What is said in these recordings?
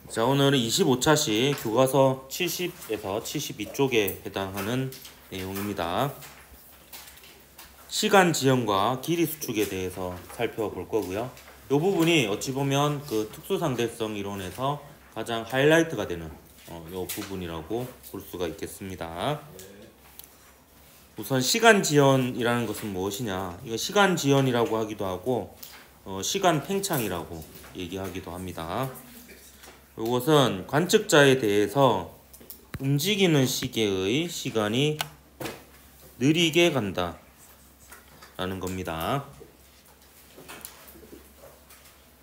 자, 오늘은 25차시 교과서 70에서 72쪽에 해당하는 내용입니다. 시간 지연과 길이 수축에 대해서 살펴볼 거고요. 이 부분이 어찌 보면 그 특수상대성 이론에서 가장 하이라이트가 되는 이 부분이라고 볼 수가 있겠습니다. 우선 시간 지연이라는 것은 무엇이냐? 이거 시간 지연이라고 하기도 하고 시간 팽창이라고 얘기하기도 합니다. 이것은 관측자에 대해서 움직이는 시계의 시간이 느리게 간다 라는 겁니다.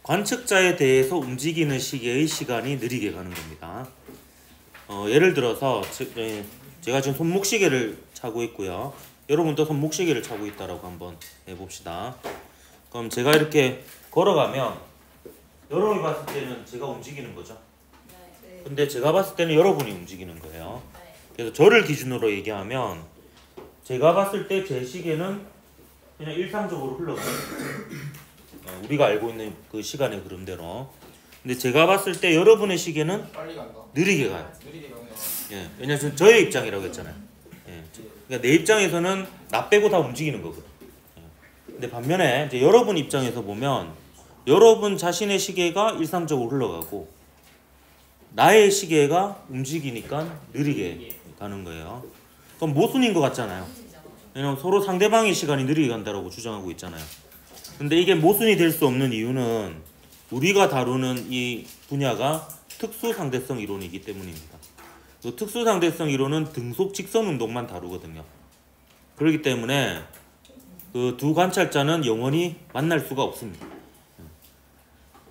관측자에 대해서 움직이는 시계의 시간이 느리게 가는 겁니다. 예를 들어서 제가 지금 손목시계를 차고 있고요. 여러분도 손목시계를 차고 있다라고 한번 해봅시다. 그럼 제가 이렇게 걸어가면 여러분이 봤을 때는 제가 움직이는 거죠. 근데 제가 봤을 때는 여러분이 움직이는 거예요. 그래서 저를 기준으로 얘기하면 제가 봤을 때 제 시계는 그냥 일상적으로 흘러가요. 우리가 알고 있는 그 시간의 흐름대로. 근데 제가 봤을 때 여러분의 시계는 빨리 간다. 느리게 가요. 느리게 가네요. 예, 왜냐면 저의 입장이라고 했잖아요. 예, 그러니까 내 입장에서는 나 빼고 다 움직이는 거거든. 예. 근데 반면에 이제 여러분 입장에서 보면 여러분 자신의 시계가 일상적으로 흘러가고 나의 시계가 움직이니까 느리게 가는 거예요. 그럼 모순인 것 같잖아요. 왜냐면 서로 상대방의 시간이 느리게 간다고 주장하고 있잖아요. 근데 이게 모순이 될 수 없는 이유는 우리가 다루는 이 분야가 특수상대성 이론이기 때문입니다. 특수상대성 이론은 등속 직선 운동만 다루거든요. 그렇기 때문에 그 두 관찰자는 영원히 만날 수가 없습니다.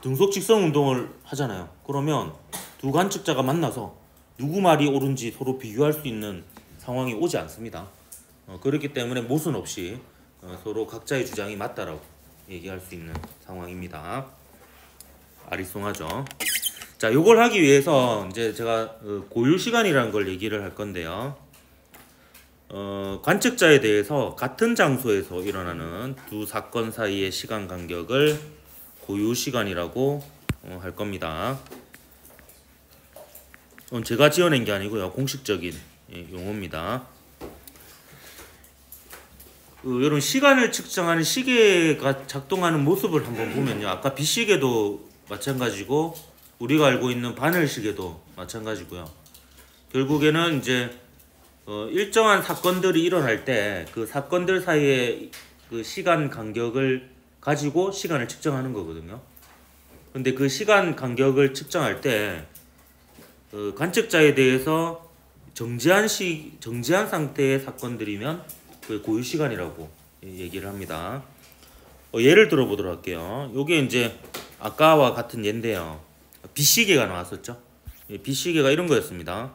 등속 직선 운동을 하잖아요. 그러면 두 관측자가 만나서 누구 말이 옳은지 서로 비교할 수 있는 상황이 오지 않습니다. 그렇기 때문에 모순 없이 서로 각자의 주장이 맞다라고 얘기할 수 있는 상황입니다. 아리송하죠. 자, 요걸 하기 위해서 이제 제가 고유 시간이라는 걸 얘기를 할 건데요. 관측자에 대해서 같은 장소에서 일어나는 두 사건 사이의 시간 간격을 고유 시간이라고 할 겁니다. 제가 지어낸 게 아니고요. 공식적인 용어입니다. 여러분 시간을 측정하는 시계가 작동하는 모습을 한번 보면요. 아까 빗시계도 마찬가지고 우리가 알고 있는 바늘시계도 마찬가지고요. 결국에는 이제 일정한 사건들이 일어날 때 그 사건들 사이의 그 시간 간격을 가지고 시간을 측정하는 거거든요. 근데 그 시간 간격을 측정할 때 관측자에 대해서 정지한 상태의 사건들이면 그 고유 시간이라고 얘기를 합니다. 예를 들어 보도록 할게요. 요게 이제 아까와 같은 예인데요. 빗시계가 나왔었죠. 빗시계가 이런 거였습니다.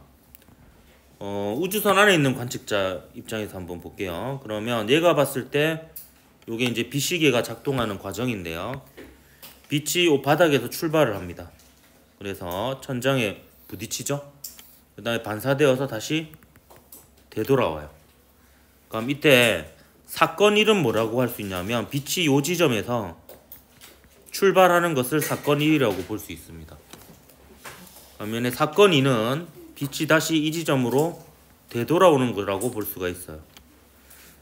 우주선 안에 있는 관측자 입장에서 한번 볼게요. 그러면 얘가 봤을 때 요게 이제 빗시계가 작동하는 과정인데요. 빛이 요 바닥에서 출발을 합니다. 그래서 천장에 부딪히죠. 그 다음에 반사되어서 다시 되돌아와요. 그럼 이때 사건 일은 뭐라고 할 수 있냐면 빛이 요 지점에서 출발하는 것을 사건 1이라고 볼 수 있습니다. 반면에 사건 2는 빛이 다시 이 지점으로 되돌아오는 거라고 볼 수가 있어요.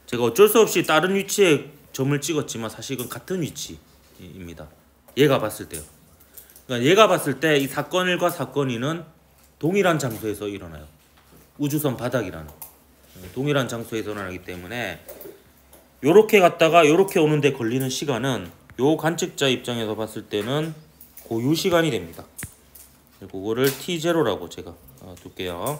제가 어쩔 수 없이 다른 위치에 점을 찍었지만 사실은 같은 위치입니다. 얘가 봤을 때요. 그러니까 얘가 봤을 때 이 사건 1과 사건 2는 동일한 장소에서 일어나요. 우주선 바닥이라는 동일한 장소에서 일어나기 때문에 요렇게 갔다가 요렇게 오는데 걸리는 시간은 요 관측자 입장에서 봤을 때는 고유 시간이 됩니다. 그거를 T0라고 제가 둘게요.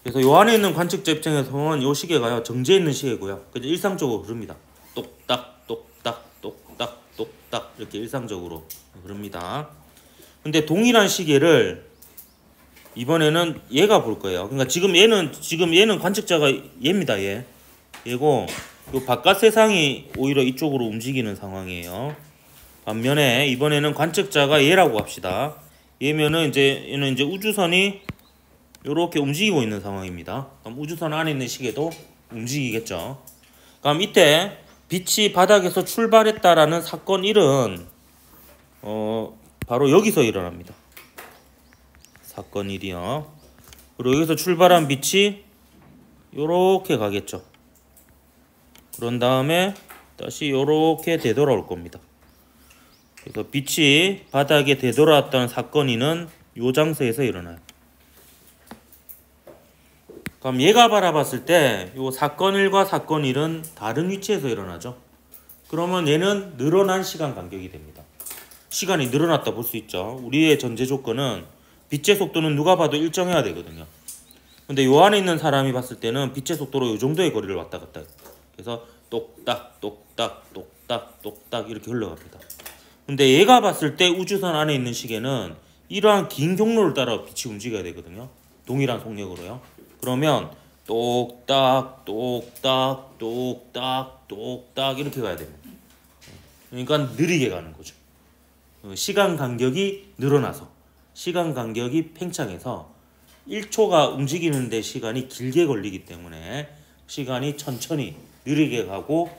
그래서 요 안에 있는 관측자 입장에서는 요 시계가요 정지해 있는 시계고요. 그래서 일상적으로 흐릅니다. 똑딱 똑딱 똑딱 똑딱 이렇게 일상적으로 흐릅니다. 근데 동일한 시계를 이번에는 얘가 볼 거예요. 그러니까 지금 얘는 관측자가 얘입니다. 얘고 요 바깥 세상이 오히려 이쪽으로 움직이는 상황이에요. 반면에 이번에는 관측자가 얘라고 합시다. 얘는 이제 우주선이 요렇게 움직이고 있는 상황입니다. 그럼 우주선 안에 있는 시계도 움직이겠죠. 그럼 이때 빛이 바닥에서 출발했다라는 사건 1은 바로 여기서 일어납니다. 사건 1이요. 그리고 여기서 출발한 빛이 요렇게 가겠죠. 그런 다음에 다시 요렇게 되돌아올 겁니다. 그래서 빛이 바닥에 되돌아왔던 사건 2는 요 장소에서 일어나요. 그럼 얘가 바라봤을 때 요 사건 1과 사건 1은 다른 위치에서 일어나죠. 그러면 얘는 늘어난 시간 간격이 됩니다. 시간이 늘어났다 볼 수 있죠. 우리의 전제 조건은 빛의 속도는 누가 봐도 일정해야 되거든요. 근데 요 안에 있는 사람이 봤을 때는 빛의 속도로 요 정도의 거리를 왔다 갔다 해요. 그래서 똑딱 똑딱 똑딱 똑딱 이렇게 흘러갑니다. 근데 얘가 봤을 때 우주선 안에 있는 시계는 이러한 긴 경로를 따라 빛이 움직여야 되거든요. 동일한 속력으로요. 그러면 똑딱 똑딱 똑딱 똑딱 이렇게 가야 됩니다. 그러니까 느리게 가는 거죠. 시간 간격이 늘어나서 시간 간격이 팽창해서 1초가 움직이는데 시간이 길게 걸리기 때문에 시간이 천천히 느리게 가고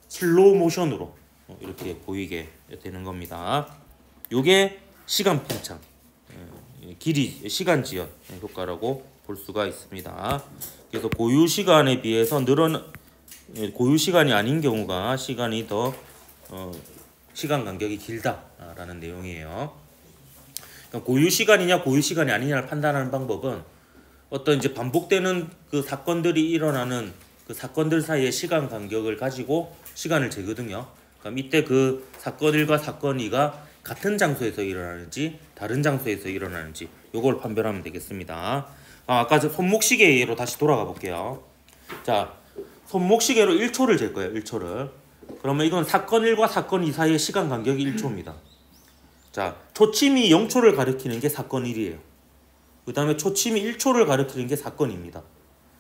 슬로우 모션으로 이렇게 보이게 되는 겁니다. 요게 시간 팽창, 길이, 시간 지연 효과라고 볼 수가 있습니다. 그래서 고유 시간에 비해서 고유 시간이 아닌 경우가 시간이 더 시간 간격이 길다라는 내용이에요. 그러니까 고유 시간이냐 고유 시간이 아니냐를 판단하는 방법은 어떤 이제 반복되는 그 사건들이 일어나는 그 사건들 사이의 시간 간격을 가지고 시간을 재거든요. 그럼 이때 그 사건 1과 사건 2가 같은 장소에서 일어나는지 다른 장소에서 일어나는지 요걸 판별하면 되겠습니다. 아까 저 손목시계 예로 다시 돌아가 볼게요. 자, 손목시계로 1초를 잴 거예요. 1초를. 그러면 이건 사건 1과 사건 2 사이의 시간 간격이 1초입니다. 자, 초침이 0초를 가리키는 게 사건 1이에요. 그 다음에 초침이 1초를 가리키는 게 사건 2입니다.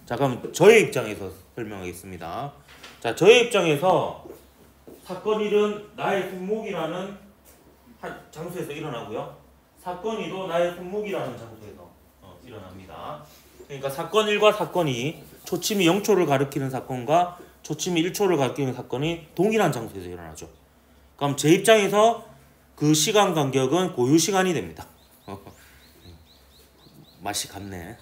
자, 그럼 저의 입장에서 설명하겠습니다. 자, 저의 입장에서 사건 1은 나의 손목이라는 한 장소에서 일어나고요. 사건 2도 나의 손목이라는 장소에서 일어납니다. 그러니까 사건 1과 사건 2, 초침이 0초를 가리키는 사건과 초침이 1초를 가리키는 사건이 동일한 장소에서 일어나죠. 그럼 제 입장에서 그 시간 간격은 고유 시간이 됩니다. 맛이 갔네.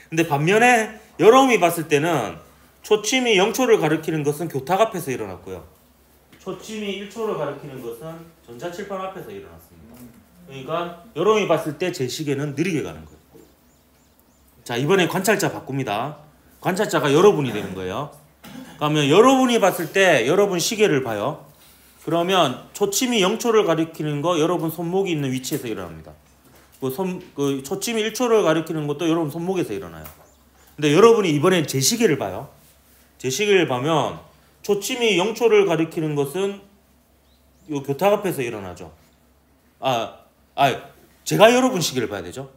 근데 반면에 여러분이 봤을 때는 초침이 0초를 가리키는 것은 교탁 앞에서 일어났고요. 초침이 1초를 가리키는 것은 전자칠판 앞에서 일어났습니다. 그러니까 여러분이 봤을 때 제 시계는 느리게 가는 거예요. 자, 이번에 관찰자 바꿉니다. 관찰자가 여러분이 되는 거예요. 그러면 여러분이 봤을 때 여러분 시계를 봐요. 그러면 초침이 0초를 가리키는 거 여러분 손목이 있는 위치에서 일어납니다. 그 초침이 1초를 가리키는 것도 여러분 손목에서 일어나요. 근데 여러분이 이번엔 제 시계를 봐요. 제 시계를 보면 초침이 0초를 가리키는 것은 요 교탁 앞에서 일어나죠. 제가 여러분 시계를 봐야 되죠.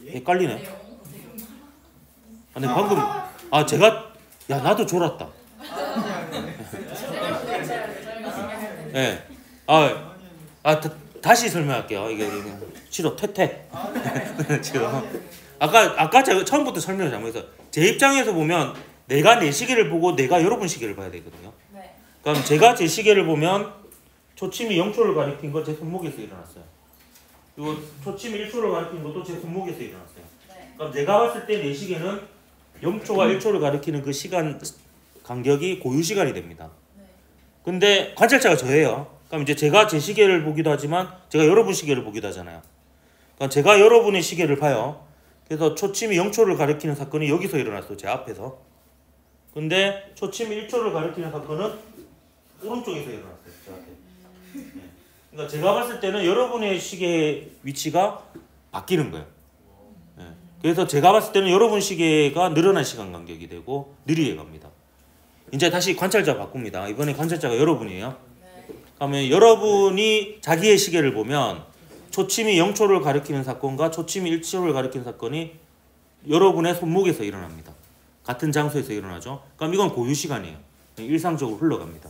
헷갈리네. 근데 방금 제가 나도 졸았다. 네. 다시 설명할게요. 이게 싫어. 퇴퇴. 아까 제가 처음부터 설명을 잘못해서 제 입장에서 보면 내가 내 시계를 보고 내가 여러분 시계를 봐야 되거든요. 네. 그럼 제가 제 시계를 보면 초침이 0초를 가리킨 거 제 손목에서 일어났어요. 그리고 초침이 1초를 가리킨 것도 제 손목에서 일어났어요. 네. 그럼 내가 봤을 때 내 시계는 0초와 1초를 가리키는 그 시간 간격이 고유 시간이 됩니다. 네. 근데 관찰자가 저예요. 그럼 이제 제가 제 시계를 보기도 하지만 제가 여러분 시계를 보기도 하잖아요. 그러니까 제가 여러분의 시계를 봐요. 그래서 초침이 0초를 가리키는 사건이 여기서 일어났어요. 제 앞에서. 근데 초침이 1초를 가리키는 사건은 오른쪽에서 일어났어요. 제 앞에. 네. 그러니까 제가 봤을 때는 여러분의 시계의 위치가 바뀌는 거예요. 네. 그래서 제가 봤을 때는 여러분 시계가 늘어난 시간 간격이 되고 느리게 갑니다. 이제 다시 관찰자 바꿉니다. 이번에 관찰자가 여러분이에요. 그러면 여러분이 자기의 시계를 보면 초침이 0초를 가리키는 사건과 초침이 1초를 가리키는 사건이 여러분의 손목에서 일어납니다. 같은 장소에서 일어나죠. 그럼 이건 고유 시간이에요. 일상적으로 흘러갑니다.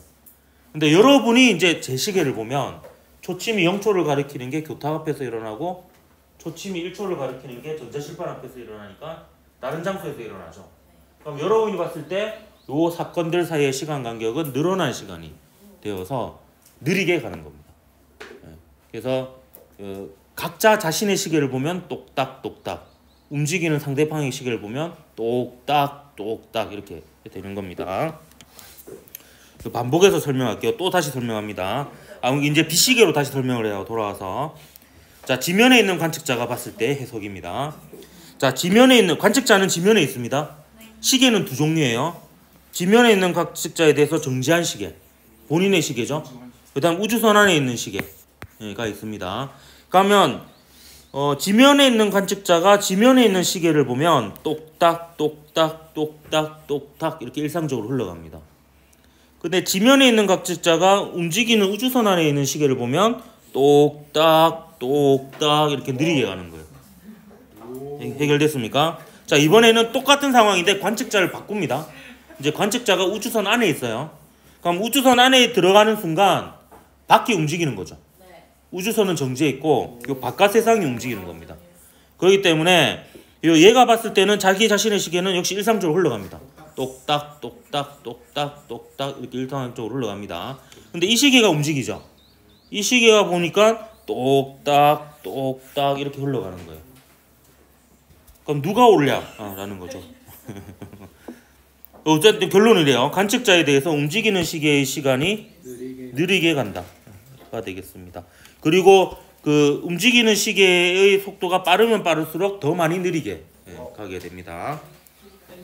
근데 여러분이 이제 제 시계를 보면 초침이 0초를 가리키는 게 교탁 앞에서 일어나고 초침이 1초를 가리키는 게 전자실판 앞에서 일어나니까 다른 장소에서 일어나죠. 그럼 여러분이 봤을 때 이 사건들 사이의 시간 간격은 늘어난 시간이 되어서 느리게 가는 겁니다. 그래서 각자 자신의 시계를 보면 똑딱똑딱, 움직이는 상대방의 시계를 보면 똑딱똑딱 이렇게 되는 겁니다. 반복해서 설명할게요. 또 다시 설명합니다. 이제 빛시계로 다시 설명을 해요. 돌아와서. 자, 지면에 있는 관측자가 봤을 때 해석입니다. 자, 지면에 있는 관측자는 지면에 있습니다. 시계는 두 종류예요. 지면에 있는 관측자에 대해서 정지한 시계, 본인의 시계죠. 그 다음 우주선 안에 있는 시계가 있습니다. 그러면 지면에 있는 관측자가 지면에 있는 시계를 보면 똑딱 똑딱 똑딱 똑딱 이렇게 일상적으로 흘러갑니다. 근데 지면에 있는 관측자가 움직이는 우주선 안에 있는 시계를 보면 똑딱 똑딱 이렇게 느리게 가는 거예요. 해결됐습니까? 자, 이번에는 똑같은 상황인데 관측자를 바꿉니다. 이제 관측자가 우주선 안에 있어요. 그럼 우주선 안에 들어가는 순간 밖이 움직이는 거죠. 우주선은 정지해 있고 요 바깥 세상이 움직이는 겁니다. 그렇기 때문에 얘가 봤을 때는 자기 자신의 시계는 역시 일상적으로 흘러갑니다. 똑딱 똑딱 똑딱 똑딱 이렇게 일상적으로 흘러갑니다. 근데 이 시계가 움직이죠. 이 시계가 보니까 똑딱 똑딱 이렇게 흘러가는 거예요. 그럼 누가 옳냐? 라는 거죠. 어쨌든 결론은 이래요. 관측자에 대해서 움직이는 시계의 시간이 느리게 간다가 되겠습니다. 그리고 그 움직이는 시계의 속도가 빠르면 빠를수록 더 많이 느리게 가게 됩니다.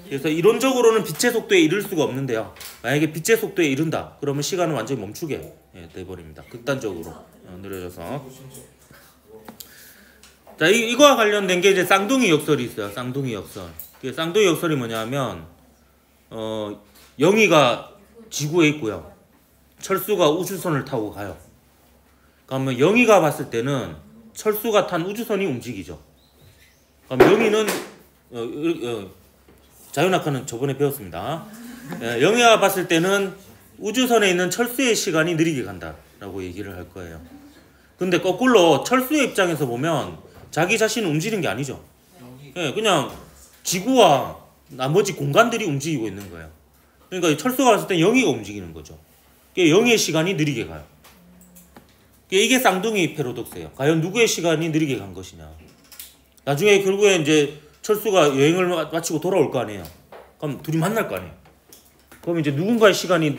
그래서 이론적으로는 빛의 속도에 이를 수가 없는데요. 만약에 빛의 속도에 이른다 그러면 시간은 완전히 멈추게 돼버립니다. 극단적으로 느려져서. 자, 이거와 관련된 게 이제 쌍둥이 역설이 있어요. 쌍둥이 역설. 쌍둥이 역설이 뭐냐면 영희가 지구에 있고요. 철수가 우주선을 타고 가요. 그러면 영희가 봤을 때는 철수가 탄 우주선이 움직이죠. 그럼 영희는 자유낙하는 저번에 배웠습니다. 영희가 봤을 때는 우주선에 있는 철수의 시간이 느리게 간다라고 얘기를 할 거예요. 근데 거꾸로 철수의 입장에서 보면 자기 자신은 움직이는 게 아니죠. 그냥 지구와 나머지 공간들이 움직이고 있는 거예요. 그러니까 철수가 봤을 때 영희가 움직이는 거죠. 영희의 시간이 느리게 가요. 이게 쌍둥이 패러독스예요. 과연 누구의 시간이 느리게 간 것이냐. 나중에 결국에 이제 철수가 여행을 마치고 돌아올 거 아니에요. 그럼 둘이 만날 거 아니에요. 그럼 이제 누군가의 시간이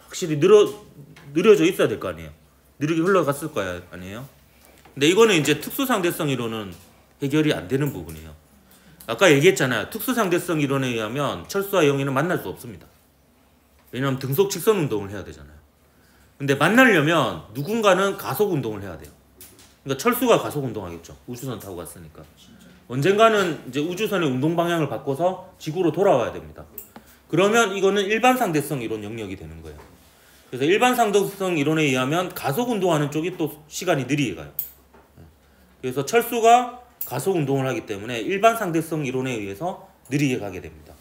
확실히 느려져 있어야 될 거 아니에요. 느리게 흘러갔을 거 아니에요. 근데 이거는 이제 특수상대성 이론은 해결이 안 되는 부분이에요. 아까 얘기했잖아요. 특수상대성 이론에 의하면 철수와 영희는 만날 수 없습니다. 왜냐하면 등속 직선 운동을 해야 되잖아요. 근데 만나려면 누군가는 가속 운동을 해야 돼요. 그러니까 철수가 가속 운동하겠죠. 우주선 타고 갔으니까. 언젠가는 이제 운동의 운동 방향을 바꿔서 지구로 돌아와야 됩니다. 그러면 이거는 일반 상대성 이론 영역이 되는 거예요. 그래서 일반 상대성 이론에 의하면 가속 운동하는 쪽이 또 시간이 느리게 가요. 그래서 철수가 가속 운동을 하기 때문에 일반 상대성 이론에 의해서 느리게 가게 됩니다.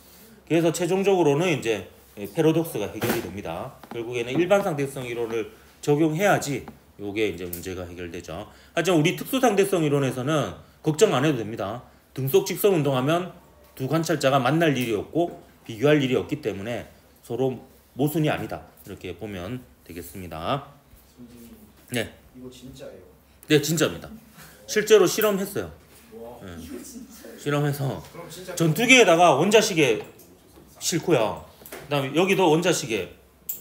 그래서 최종적으로는 이제 패러독스가 해결이 됩니다. 결국에는 일반 상대성 이론을 적용해야지 요게 이제 문제가 해결되죠. 하지만 우리 특수 상대성 이론에서는 걱정 안 해도 됩니다. 등속 직선 운동하면 두 관찰자가 만날 일이 없고 비교할 일이 없기 때문에 서로 모순이 아니다. 이렇게 보면 되겠습니다. 선생님, 네. 이거 진짜예요? 네, 진짜입니다. 실제로 실험했어요. 네. 실험해서 전투기에다가 원자시계 싣고요. 그다음에 여기도 원자시계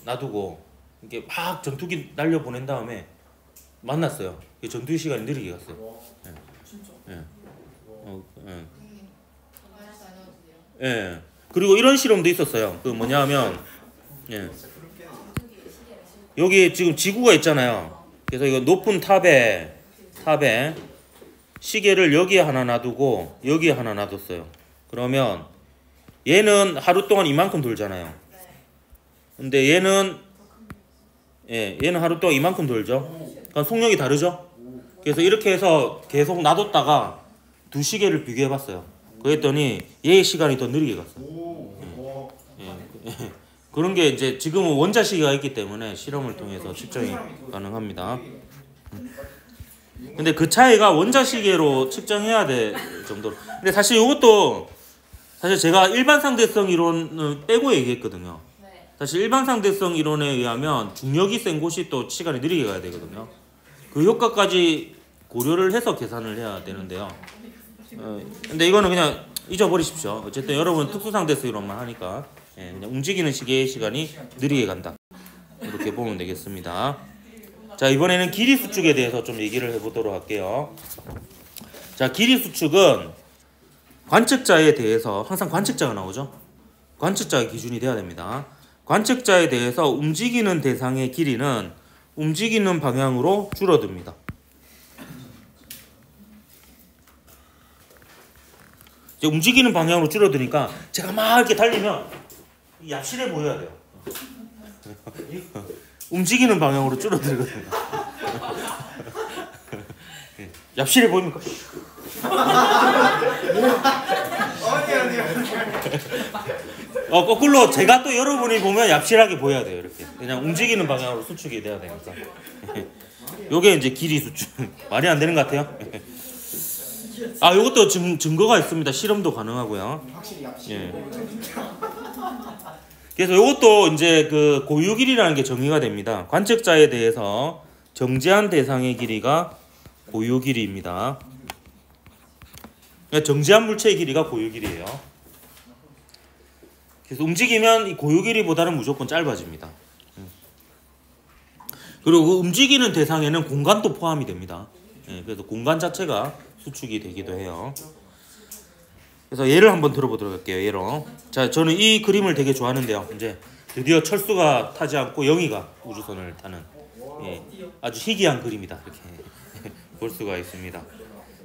놔두고 이렇게 막 전투기 날려 보낸 다음에 만났어요. 전투기 시간이 느리게 갔어요. 예. 예. 예. 그리고 이런 실험도 있었어요. 그 뭐냐면 여기 지금 지구가 있잖아요. 그래서 이거 높은 탑에 시계를 여기에 하나 놔두고 여기에 하나 놔뒀어요. 그러면 얘는 하루 동안 이만큼 돌잖아요. 근데 얘는 하루 동안 이만큼 돌죠. 그러니까 속력이 다르죠. 그래서 이렇게 해서 계속 놔뒀다가 두 시계를 비교해 봤어요. 그랬더니 얘의 시간이 더 느리게 갔어요. 그런 게 이제 지금은 원자시계가 있기 때문에 실험을 통해서 측정이 가능합니다. 근데 그 차이가 원자시계로 측정해야 될 정도로. 근데 사실 이것도 사실 제가 일반 상대성 이론을 빼고 얘기했거든요. 사실 일반 상대성 이론에 의하면 중력이 센 곳이 또 시간이 느리게 가야 되거든요. 그 효과까지 고려를 해서 계산을 해야 되는데요. 근데 이거는 그냥 잊어버리십시오. 어쨌든 여러분 특수상대수로만 하니까 그냥 움직이는 시계의 시간이 느리게 간다. 이렇게 보면 되겠습니다. 자, 이번에는 길이 수축에 대해서 좀 얘기를 해보도록 할게요. 자, 길이 수축은 관측자에 대해서 항상 관측자가 나오죠. 관측자의 기준이 돼야 됩니다. 관측자에 대해서 움직이는 대상의 길이는 움직이는 방향으로 줄어듭니다. 이제 움직이는 방향으로 줄어드니까 제가 막 이렇게 달리면 얍실해 보여야 돼요. 움직이는 방향으로 줄어들거든요. 얍실해 보입니까? 거꾸로 제가 또 여러분이 보면 얍실하게 보여야 돼요. 이렇게 그냥 움직이는 방향으로 수축이 돼야 되니까. 요게 이제 길이 수축. 말이 안 되는 것 같아요. 요것도 증거가 있습니다. 실험도 가능하고요. 예. 그래서 요것도 이제 그 고유 길이라는 게 정의가 됩니다. 관측자에 대해서 정지한 대상의 길이가 고유 길이입니다. 정지한 물체의 길이가 고유 길이에요. 그래서 움직이면 이 고유 길이보다는 무조건 짧아집니다. 그리고 그 움직이는 대상에는 공간도 포함이 됩니다. 그래서 공간 자체가 수축이 되기도 해요. 그래서 예를 한번 들어보도록 할게요. 예로. 자, 저는 이 그림을 되게 좋아하는데요. 이제 드디어 철수가 타지 않고 영희가 우주선을 타는 아주 희귀한 그림이다. 이렇게 볼 수가 있습니다.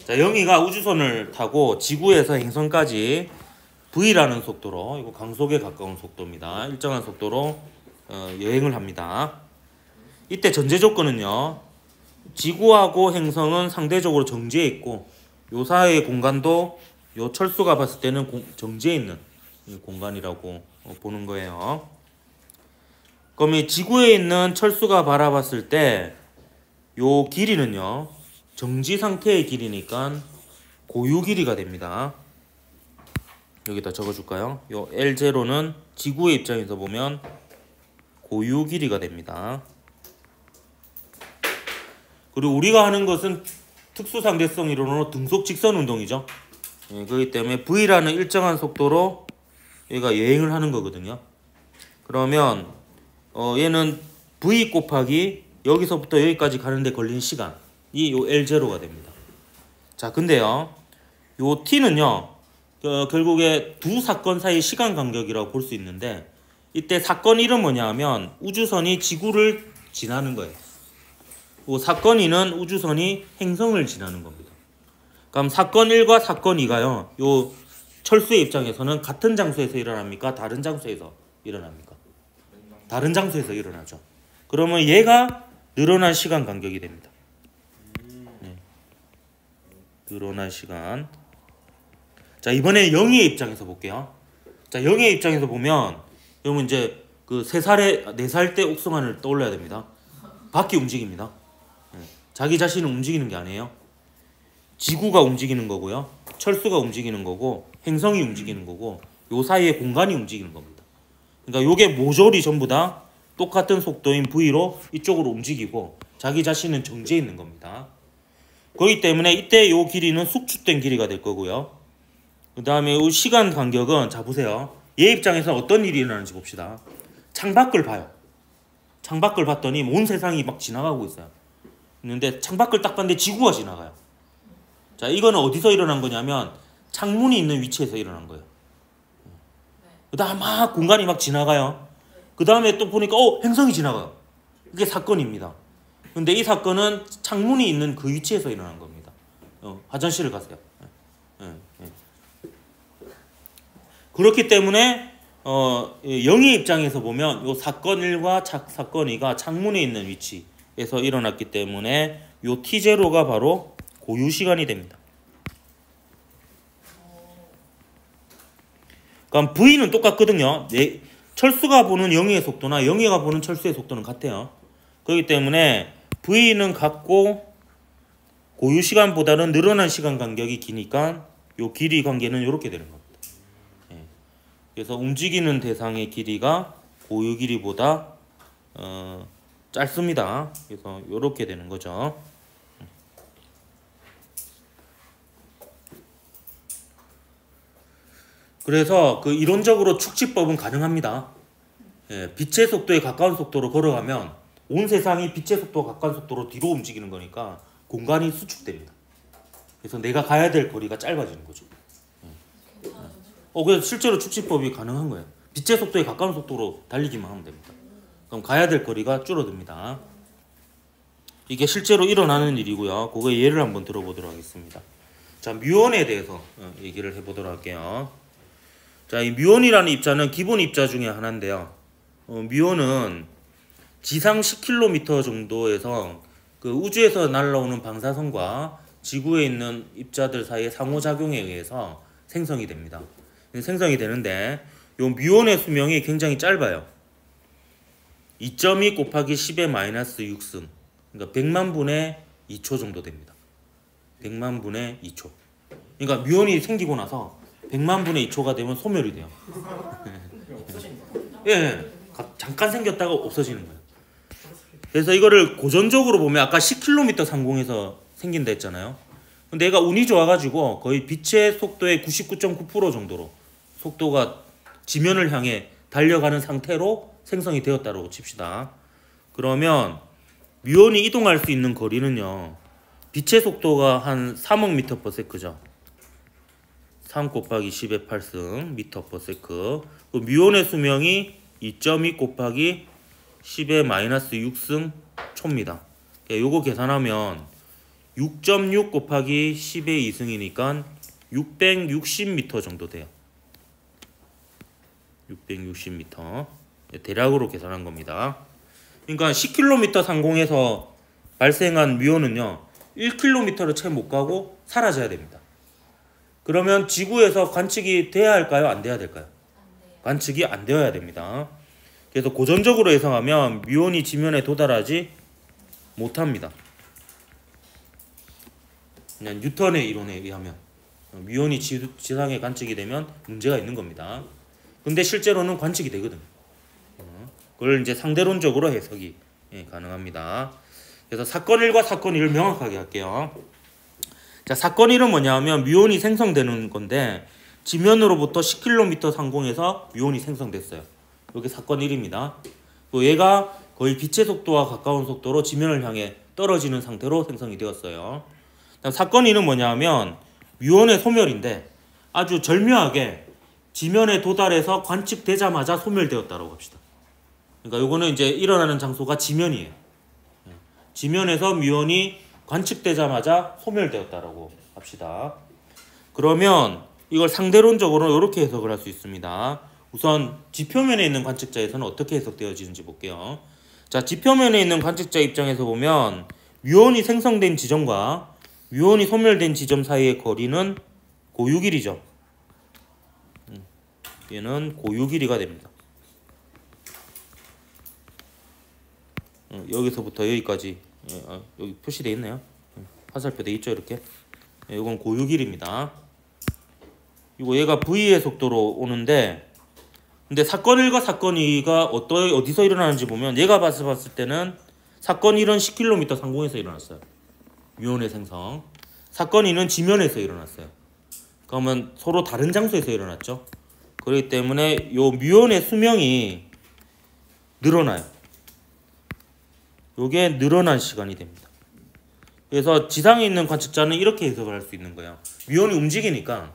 자, 영희가 우주선을 타고 지구에서 행성까지 V라는 속도로, 이거 강속에 가까운 속도입니다. 일정한 속도로 여행을 합니다. 이때 전제 조건은요. 지구하고 행성은 상대적으로 정지해 있고 요 사이의 공간도 요 철수가 봤을 때는 정지해 있는 공간이라고 보는 거예요. 그럼 이 지구에 있는 철수가 바라봤을 때 요 길이는요. 정지 상태의 길이니까 고유 길이가 됩니다. 여기다 적어줄까요? 요 L0는 지구의 입장에서 보면 고유 길이가 됩니다. 그리고 우리가 하는 것은 특수상대성 이론으로 등속 직선 운동이죠. 그렇기 때문에 V라는 일정한 속도로 얘가 여행을 하는 거거든요. 그러면 얘는 V 곱하기 여기서부터 여기까지 가는데 걸린 시간이 요 L0가 됩니다. 자, 근데요. 요 T는요. 결국에 두 사건 사이 시간 간격이라고 볼 수 있는데 이때 사건 1은 뭐냐 하면 우주선이 지구를 지나는 거예요. 사건 2는 우주선이 행성을 지나는 겁니다. 그럼 사건 1과 사건 2가요. 요 철수의 입장에서는 같은 장소에서 일어납니까? 다른 장소에서 일어납니까? 다른 장소에서 일어나죠. 그러면 얘가 늘어난 시간 간격이 됩니다. 늘어난 시간. 자, 이번에 영희의 입장에서 볼게요. 자, 영희의 입장에서 보면 여러분 이제 그 4살 때 옥승환을 떠올려야 됩니다. 바퀴 움직입니다. 자기 자신은 움직이는 게 아니에요. 지구가 움직이는 거고요. 철수가 움직이는 거고 행성이 움직이는 거고 요 사이에 공간이 움직이는 겁니다. 그러니까 요게 모조리 전부 다 똑같은 속도인 V로 이쪽으로 움직이고 자기 자신은 정지해 있는 겁니다. 그렇기 때문에 이때 요 길이는 숙축된 길이가 될 거고요. 그 다음에 이 시간 간격은 자 보세요. 얘 입장에서 어떤 일이 일어나는지 봅시다. 창밖을 봐요. 창밖을 봤더니 온 세상이 막 지나가고 있어요. 있는데 창밖을 딱 봤는데 지구가 지나가요. 자, 이거는 어디서 일어난 거냐면 창문이 있는 위치에서 일어난 거예요. 그 다음 막 공간이 막 지나가요. 그 다음에 또 보니까 행성이 지나가요. 이게 사건입니다. 근데 이 사건은 창문이 있는 그 위치에서 일어난 겁니다. 화장실을 가세요. 그렇기 때문에 영의 입장에서 보면 요 사건 1과 사건 2가 창문에 있는 위치에서 일어났기 때문에 요 T0가 바로 고유 시간이 됩니다. 그럼 V는 똑같거든요. 철수가 보는 영의의 속도나 영의가 보는 철수의 속도는 같아요. 그렇기 때문에 V는 같고 고유 시간보다는 늘어난 시간 간격이 기니까 요 길이 관계는 이렇게 되는 겁니다. 그래서 움직이는 대상의 길이가 고유 길이보다 짧습니다. 그래서 이렇게 되는 거죠. 그래서 그 이론적으로 축지법은 가능합니다. 예, 빛의 속도에 가까운 속도로 걸어가면 온 세상이 빛의 속도가 가까운 속도로 뒤로 움직이는 거니까 공간이 수축됩니다. 그래서 내가 가야 될 거리가 짧아지는 거죠. 그래서 실제로 축지법이 가능한 거예요. 빛의 속도에 가까운 속도로 달리기만 하면 됩니다. 그럼 가야 될 거리가 줄어듭니다. 이게 실제로 일어나는 일이고요. 그거의 예를 한번 들어보도록 하겠습니다. 자, 뮤온에 대해서 얘기를 해보도록 할게요. 자, 이 뮤온이라는 입자는 기본 입자 중에 하나인데요. 뮤온은 지상 10km 정도에서 그 우주에서 날아오는 방사선과 지구에 있는 입자들 사이의 상호작용에 의해서 생성이 됩니다. 생성이 되는데 요 뮤온의 수명이 굉장히 짧아요. 2.2 곱하기 10의 마이너스 6승, 그러니까 100만 분의 2초 정도 됩니다. 100만 분의 2초. 그러니까 뮤온이 생기고 나서 100만 분의 2초가 되면 소멸이 돼요. 예, 잠깐 생겼다가 없어지는 거예요. 그래서 이거를 고전적으로 보면 아까 10km 상공에서 생긴다 했잖아요. 근데 얘가 운이 좋아가지고 거의 빛의 속도의 99.9% 정도로 속도가 지면을 향해 달려가는 상태로 생성이 되었다고 칩시다. 그러면 뮤온이 이동할 수 있는 거리는요, 빛의 속도가 한 3억 m/s죠. 3 곱하기 10의 8승 m/s. 그 뮤온의 수명이 2.2 곱하기 10의 마이너스 6승 초입니다. 요거 계산하면 6.6 곱하기 10의 2승이니까 660m 정도 돼요. 660m. 대략으로 계산한 겁니다. 그러니까 10km 상공에서 발생한 뮤온은요, 1km를 채 못 가고 사라져야 됩니다. 그러면 지구에서 관측이 돼야 할까요? 안 돼야 될까요? 관측이 안 되어야 됩니다. 그래서 고전적으로 예상하면 뮤온이 지면에 도달하지 못합니다. 그냥 뉴턴의 이론에 의하면 뮤온이 지상에 관측이 되면 문제가 있는 겁니다. 근데 실제로는 관측이 되거든. 그걸 이제 상대론적으로 해석이 가능합니다. 그래서 사건 1과 사건 2를 명확하게 할게요. 자, 사건 1은 뭐냐면 뮤온이 생성되는 건데 지면으로부터 10km 상공에서 뮤온이 생성됐어요. 이게 사건 1입니다. 또 얘가 거의 빛의 속도와 가까운 속도로 지면을 향해 떨어지는 상태로 생성이 되었어요. 사건 2는 뭐냐면 뮤온의 소멸인데 아주 절묘하게 지면에 도달해서 관측되자마자 소멸되었다고 합시다. 그러니까 요거는 이제 일어나는 장소가 지면이에요. 지면에서 뮤온이 관측되자마자 소멸되었다고 합시다. 그러면 이걸 상대론적으로 이렇게 해석을 할 수 있습니다. 우선 지표면에 있는 관측자에서는 어떻게 해석되어지는지 볼게요. 자, 지표면에 있는 관측자 입장에서 보면 뮤온이 생성된 지점과 뮤온이 소멸된 지점 사이의 거리는 고유 길이죠. 얘는 고유 길이가 됩니다. 여기서부터 여기까지 여기 표시되어 있네요. 화살표 돼 있죠, 이렇게. 이건 고유 길이입니다. 이거 얘가 V의 속도로 오는데, 근데 사건 1과 사건 2가 어디서 일어나는지 보면 얘가 봤을 때는 사건 1은 10km 상공에서 일어났어요. 뮤온의 생성. 사건 2는 지면에서 일어났어요. 그러면 서로 다른 장소에서 일어났죠. 그렇기 때문에 요 뮤온의 수명이 늘어나요. 요게 늘어난 시간이 됩니다. 그래서 지상에 있는 관측자는 이렇게 해석을 할 수 있는 거예요. 뮤온이 움직이니까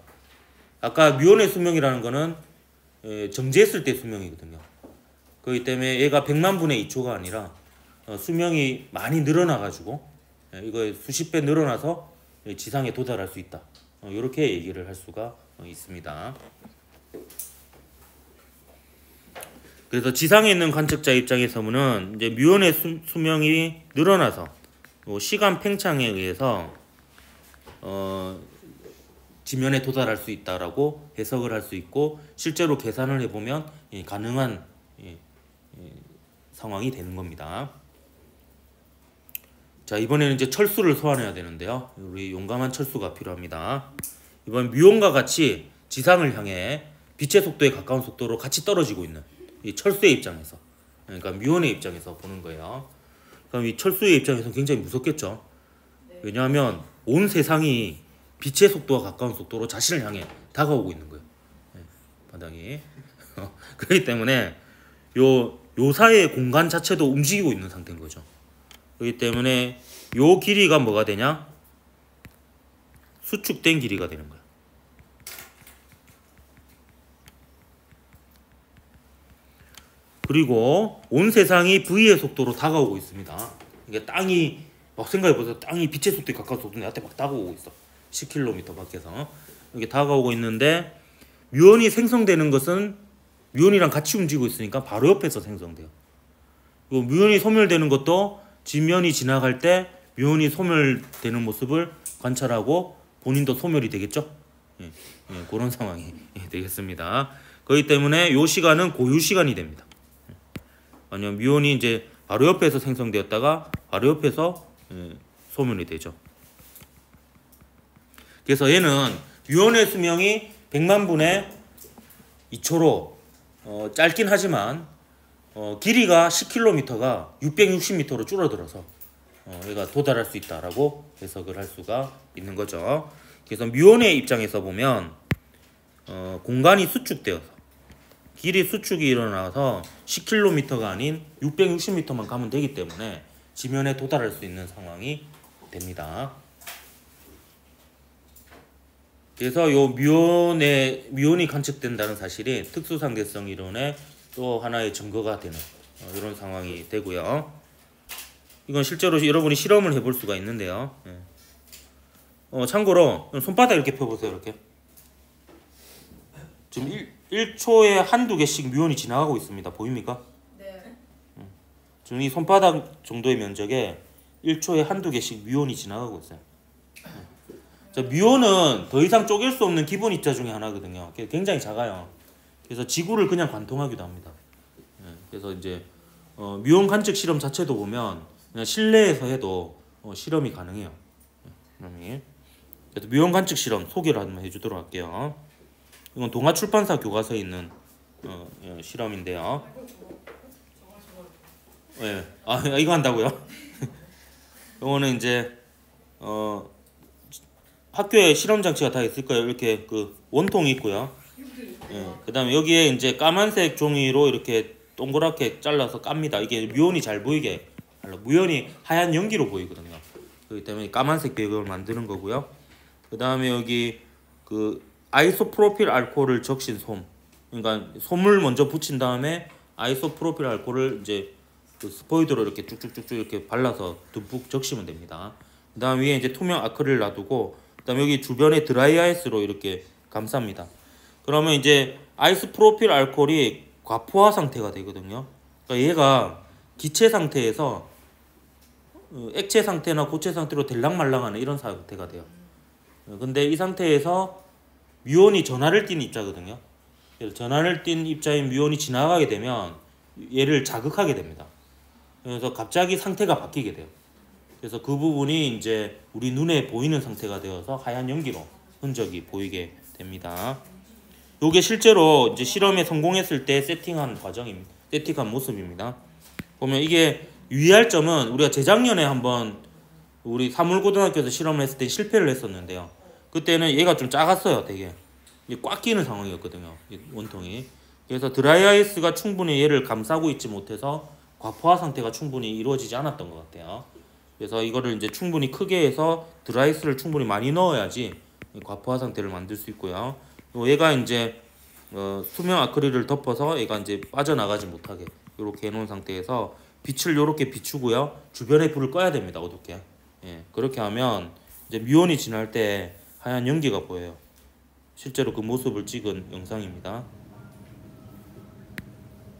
아까 뮤온의 수명이라는 거는 정지했을 때 수명이거든요. 그렇기 때문에 얘가 100만 분의 2초가 아니라 수명이 많이 늘어나가지고 이거 수십 배 늘어나서 지상에 도달할 수 있다. 이렇게 얘기를 할 수가 있습니다. 그래서 지상에 있는 관측자 입장에서 보면 이제 뮤온의 수명이 늘어나서 시간 팽창에 의해서 지면에 도달할 수 있다라고 해석을 할 수 있고, 실제로 계산을 해보면 가능한 상황이 되는 겁니다. 자, 이번에는 이제 철수를 소환해야 되는데요. 우리 용감한 철수가 필요합니다. 이번 뮤온과 같이 지상을 향해 빛의 속도에 가까운 속도로 같이 떨어지고 있는 이 철수의 입장에서, 그러니까 뮤온의 입장에서 보는 거예요. 그럼 이 철수의 입장에서는 굉장히 무섭겠죠. 왜냐하면 온 세상이 빛의 속도와 가까운 속도로 자신을 향해 다가오고 있는 거예요. 바닥이. 그렇기 때문에 요 사이의 공간 자체도 움직이고 있는 상태인 거죠. 그렇기 때문에 요 길이가 뭐가 되냐? 수축된 길이가 되는 거야. 그리고 온 세상이 V의 속도로 다가오고 있습니다. 이게 땅이 막 생각해보세요. 땅이 빛의 속도에 가까워서 내한테 막 다가오고 있어. 10km 밖에서 이렇게 다가오고 있는데 뮤온이 생성되는 것은 뮤온이랑 같이 움직이고 있으니까 바로 옆에서 생성돼요. 그리고 뮤온이 소멸되는 것도 지면이 지나갈 때 뮤온이 소멸되는 모습을 관찰하고 본인도 소멸이 되겠죠. 그런 상황이 되겠습니다. 그렇기 때문에 이 시간은 고유 시간이 됩니다. 아니면 뮤온이 이제 바로 옆에서 생성되었다가 바로 옆에서 소멸이 되죠. 그래서 얘는 뮤온의 수명이 100만 분의 2초로 짧긴 하지만 길이가 10km가 660m로 줄어들어서 얘가 도달할 수 있다라고 해석을 할 수가 있는 거죠. 그래서 뮤온의 입장에서 보면 공간이 수축되어서 길이 수축이 일어나서 10km가 아닌 660m만 가면 되기 때문에 지면에 도달할 수 있는 상황이 됩니다. 그래서 요 뮤온이 관측된다는 사실이 특수상대성 이론의 또 하나의 증거가 되는 이런 상황이 되고요. 이건 실제로 여러분이 실험을 해볼 수가 있는데요. 참고로 손바닥 이렇게 펴보세요. 이렇게 지금 1초에 한두 개씩 뮤온이 지나가고 있습니다. 보입니까? 네. 지금 이 손바닥 정도의 면적에 1초에 한두 개씩 뮤온이 지나가고 있어요. 자, 뮤온은 더 이상 쪼갤 수 없는 기본 입자 중에 하나거든요. 굉장히 작아요. 그래서 지구를 그냥 관통하기도 합니다. 그래서 이제 뮤온 관측 실험 자체도 보면 그냥 실내에서 해도 실험이 가능해요. 그래서 뮤온 관측 실험 소개를 한번 해주도록 할게요. 이건 동아출판사 교과서에 있는 실험인데요. 네. 이거 한다고요? 이거는 이제 학교에 실험 장치가 다 있을 거예요. 이렇게 그 원통이 있고요. 그다음에 여기에 이제 까만색 종이로 이렇게 동그랗게 잘라서 깝니다. 이게 뮤온이 잘 보이게. 뮤온이 하얀 연기로 보이거든요. 그렇기 때문에 까만색 배경을 만드는 거고요. 그다음에 여기 그 아이소프로필 알코올을 적신 솜. 그러니까 솜을 먼저 붙인 다음에 아이소프로필 알코올을 이제 그 스포이드로 이렇게 쭉쭉쭉쭉 이렇게 발라서 듬뿍 적시면 됩니다. 그다음 위에 이제 투명 아크릴 놔두고 그다음 여기 주변에 드라이 아이스로 이렇게 감쌉니다. 그러면 이제 아이소프로필 알코올이 과포화 상태가 되거든요. 그러니까 얘가 기체 상태에서 액체 상태나 고체 상태로 될랑말랑하는 이런 상태가 돼요. 근데 이 상태에서 뮤온이 전하를 띤 입자거든요. 그래서 전하를 띤 입자인 뮤온이 지나가게 되면 얘를 자극하게 됩니다. 그래서 갑자기 상태가 바뀌게 돼요. 그래서 그 부분이 이제 우리 눈에 보이는 상태가 되어서 하얀 연기로 흔적이 보이게 됩니다. 요게 실제로 이제 실험에 성공했을 때 세팅한 과정입니다. 세팅한 모습입니다. 보면 이게 유의할 점은 우리가 재작년에 한번 우리 사물고등학교에서 실험을 했을 때 실패를 했었는데요. 그때는 얘가 좀 작았어요. 되게 꽉 끼는 상황이었거든요. 원통이. 그래서 드라이아이스가 충분히 얘를 감싸고 있지 못해서 과포화 상태가 충분히 이루어지지 않았던 것 같아요. 그래서 이거를 이제 충분히 크게 해서 드라이아이스를 충분히 많이 넣어야지 과포화 상태를 만들 수 있고요. 얘가 이제 투명 아크릴을 덮어서 얘가 이제 빠져나가지 못하게 이렇게 해놓은 상태에서 빛을 이렇게 비추고요. 주변에 불을 꺼야 됩니다. 어둡게. 그렇게 하면 이제 뮤온이 지날 때 하얀 연기가 보여요. 실제로 그 모습을 찍은 영상입니다.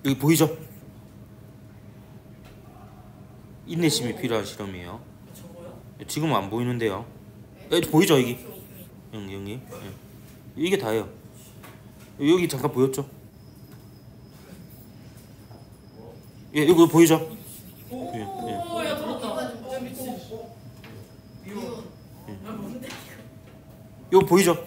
여기 보이죠? 인내심이 필요한 실험이에요. 지금은 안 보이는데요. 보이죠 여기? 여기. 이게 다예요. 여기 잠깐 보였죠? 이거 보이죠? 야 들었다. 이거 보이죠?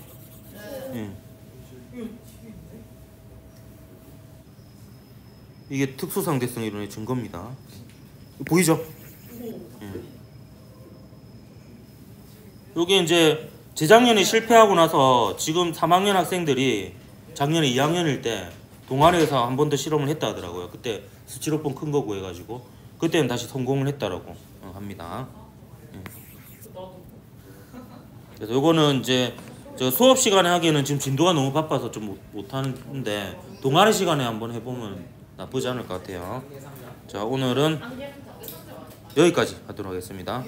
이게 특수상대성 이론의 증거입니다. 보이죠? 여기 이제 재작년에 실패하고 나서 지금 3학년 학생들이 작년에 2학년일 때 동아리에서 한 번 더 실험을 했다 하더라고요. 그때 스티로폼 큰 거 구해가지고 그때는 다시 성공을 했다라고 합니다. 그래서 요거는 이제 저 수업 시간에 하기에는 지금 진도가 너무 바빠서 좀 못 하는데 동아리 시간에 한번 해보면 나쁘지 않을 것 같아요. 자, 오늘은 여기까지 하도록 하겠습니다.